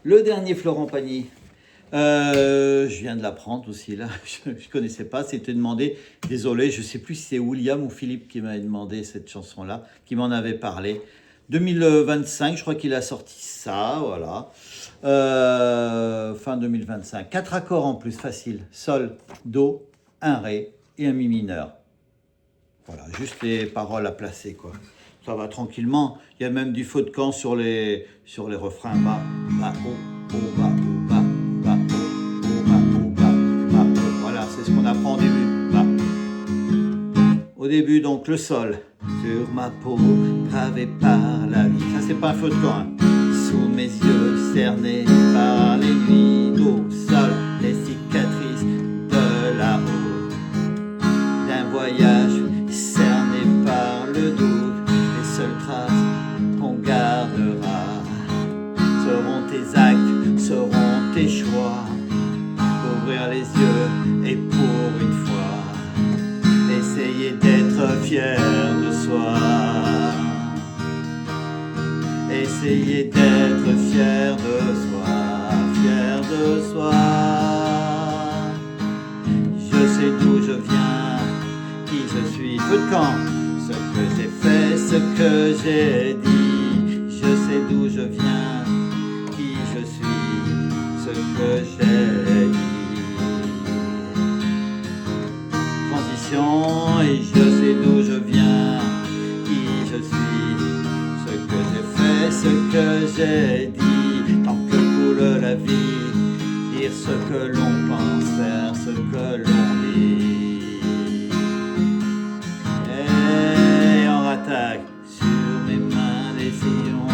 Le dernier Florent Pagny. Je viens de l'apprendre aussi là, je ne connaissais pas, c'était demandé, désolé, je ne sais plus si c'est William ou Philippe qui m'avait demandé cette chanson-là, qui m'en avait parlé. 2025, je crois qu'il a sorti ça, voilà. Fin 2025. 4 accords en plus, facile. Sol, Do, un Ré et un Mi mineur. Voilà, juste les paroles à placer, quoi. Ça va tranquillement. Il y a même du feu de camp sur les refrains. Bas, bas, haut, haut, bas, haut, bas, bas, haut, haut, bas, haut, bas, bas, haut. Voilà, c'est ce qu'on apprend au début. Bas. Au début, donc, le sol. Sur ma peau, gravé par la vie. Ça, c'est pas un feu de camp, hein. Sous mes yeux, cernés par les nuits. Do, sol, les cicatrices de la route. D'un voyage cerné par le doute. Les seules traces qu'on gardera seront tes actes, seront tes choix. Ouvrir les yeux et pour une fois essayer d'être fier de soi. Essayer d'être fier de soi, fier de soi. Je sais d'où je viens, qui je suis, feu de camp. Ce que j'ai fait, ce que j'ai dit. Je sais d'où je viens, qui je suis, ce que j'ai dit. Transition, et je sais d'où je viens, qui je suis, ce que j'ai fait, ce que j'ai dit. Tant que coule la vie, dire ce que l'on pense, faire ce que l'on dit. Et on rattaque sur mes mains les sillons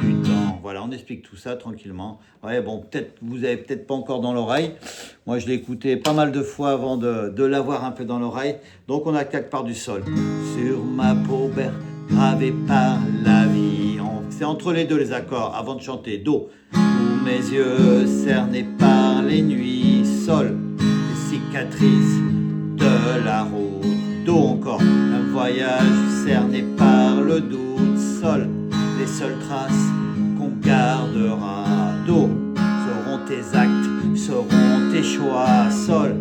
du temps. Voilà, on explique tout ça tranquillement. Ouais, bon, peut-être vous avez peut-être pas encore dans l'oreille. Moi, je l'ai écouté pas mal de fois avant de l'avoir un peu dans l'oreille. Donc, on attaque par du sol. Sur ma peau gravée par la vie. C'est entre les deux les accords avant de chanter. Do. Sous mes yeux cernés par les nuits. Sol. Les cicatrices de la route. Do encore. Un voyage cerné par le doute. Sol. Les seules traces qu'on gardera. Do. Seront tes actes, seront tes choix. Sol.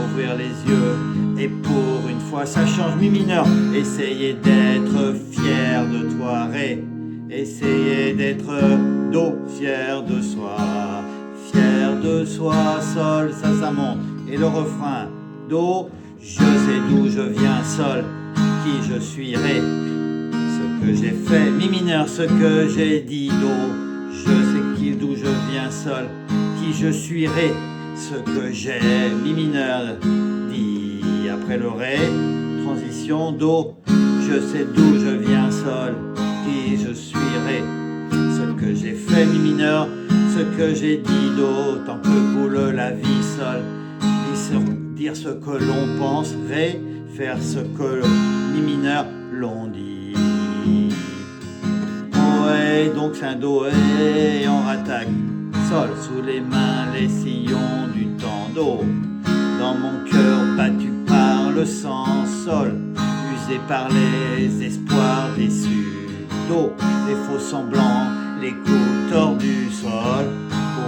Ouvrir les yeux et pour une fois ça change. Mi mineur. Essayez d'être fier de toi. Ré. Essayez d'être Do. Fier de soi. Fier de soi. Sol. Ça monte. Et le refrain. Do. Je sais d'où je viens. Sol. Qui je suis. Ré. Ce que j'ai fait. Mi mineur. Ce que j'ai dit. Do. Je sais d'où je viens. Sol. Qui je suis. Ré. Ce que j'ai. Mi mineur. Dit. Après le Ré. Transition. Do. Je sais d'où je viens. Sol. Qui je suis. Ré. Ce que j'ai fait. Mi mineur. Ce que j'ai dit. Do. Tant que coule la vie. Sol. Dire ce que l'on pense. Ré. Faire ce que mi mineur l'on dit. Ouais, donc c'est un Do. Et on rattaque. Sol. Sous les mains les sillons du temps. Do. Dans mon cœur battu par le sang. Sol. Usé par les espoirs déçus. Do. Les faux semblants, les coups tordus. Sol.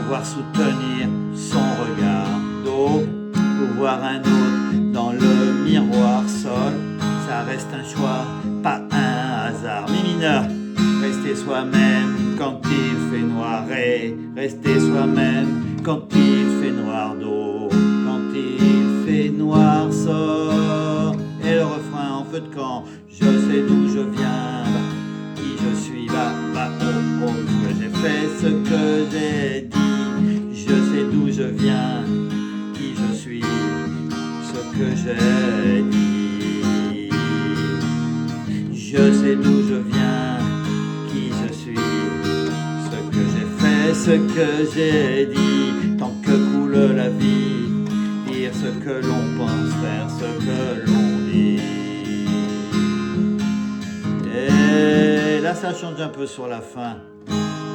Pouvoir soutenir son regard. Do. Pouvoir un autre dans le miroir. Sol. Ça reste un choix, pas un hasard. Mi mineur. Rester soi-même quand il fait noir. Ré. Rester soi-même quand il fait noir. Do. Quand il fait noir. Sol. Et le refrain en feu de camp. Je sais d'où je viens, qui je suis. Bas, bas, oh, oh. Ce que j'ai fait, ce que j'ai dit. Je sais d'où je viens, qui je suis, ce que j'ai dit. Je sais d'où je viens, qui je suis, ce que j'ai fait, ce que j'ai dit. Tant que coule la vie, dire ce que l'on pense, faire ce que l'on dit. Et là ça change un peu sur la fin.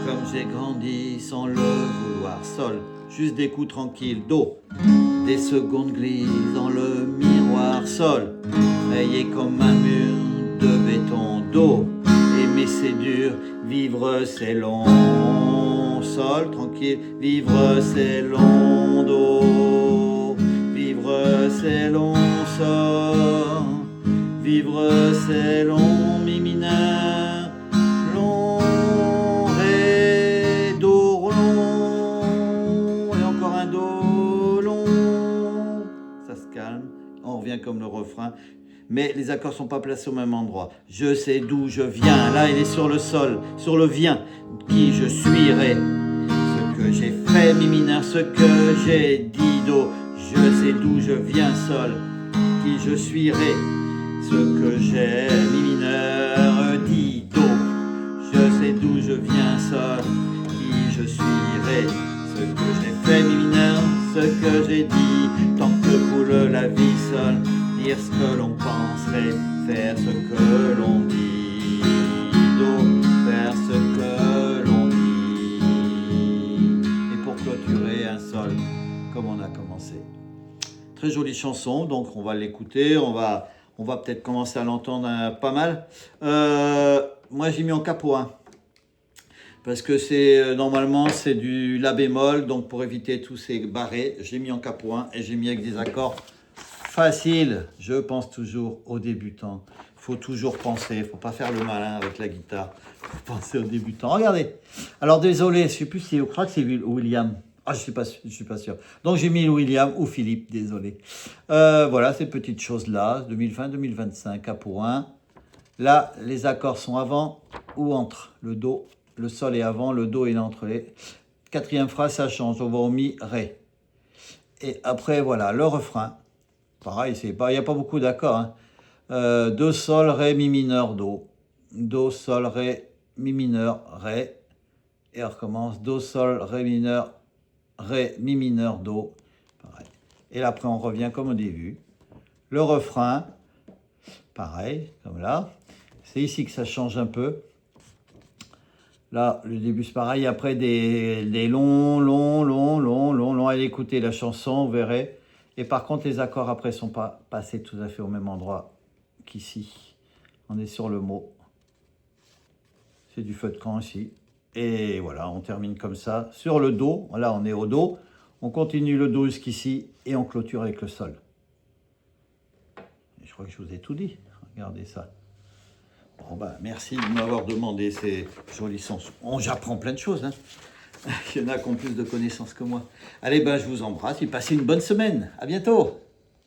Comme j'ai grandi sans le vouloir. Sol. Juste des coups tranquilles. Do. Des secondes glissent dans le miroir. Sol. Rayé comme un mur de béton. Do. Aimer c'est dur, vivre c'est long. long sol, tranquille. Vivre c'est long do, vivre c'est long sol, vivre c'est long mi mineur, long ré do long et encore un do long. Ça se calme, on revient comme le refrain. Mais les accords ne sont pas placés au même endroit. Je sais d'où je viens. Là, il est sur le sol, sur le vient. Qui je suis, ré. Ce que j'ai fait, mi mineur. Ce que j'ai dit, do. Je sais d'où je viens, sol. Qui je suis, ré. Ce que j'ai, mi mineur, dit, do. Je sais d'où je viens, sol. Qui je suis, ré. Ce que j'ai fait, mi mineur. Ce que j'ai dit. Tant que coule la vie, sol. Dire ce que l'on penserait, faire ce que l'on dit, do, faire ce que l'on dit. Et pour clôturer, un sol, comme on a commencé. Très jolie chanson, donc on va l'écouter, on va peut-être commencer à l'entendre pas mal. Moi j'ai mis en capo 1. Parce que c'est normalement c'est du la bémol, donc pour éviter tous ces barrés, j'ai mis en capo 1 et j'ai mis avec des accords facile. Je pense toujours aux débutants. Il faut toujours penser, il ne faut pas faire le malin avec la guitare. Il faut penser aux débutants. Regardez. Alors désolé, je ne sais plus si je crois que c'est William. Ah, je suis pas sûr. Donc j'ai mis William ou Philippe, désolé. Voilà ces petites choses-là, 2020-2025, A pour 1. Là, les accords sont avant ou entre. Le Do, le Sol est avant, le Do est entre les. Quatrième phrase, ça change. On va au Mi, Ré. Et après, voilà, le refrain. Pareil, il n'y a pas beaucoup d'accords. Hein. Do, Sol, Ré, Mi mineur, Do. Do, Sol, Ré, Mi mineur, Ré. Et on recommence. Do, Sol, Ré mineur, Ré, Mi mineur, Do. Pareil. Et là, après, on revient comme au début. Le refrain, pareil, comme là. C'est ici que ça change un peu. Là, le début, c'est pareil. Après, des longs. Allez écouter la chanson, vous verrez. Et par contre, les accords après sont pas passés tout à fait au même endroit qu'ici. On est sur le mot. C'est du feu de camp ici. Et voilà, on termine comme ça. Sur le Do, là on est au Do. On continue le Do jusqu'ici et on clôture avec le Sol. Et je crois que je vous ai tout dit. Regardez ça. Bon bah, merci de m'avoir demandé ces jolies chansons. J'apprends plein de choses. Hein. Il y en a qui ont plus de connaissances que moi. Allez, ben, je vous embrasse et passez une bonne semaine. À bientôt.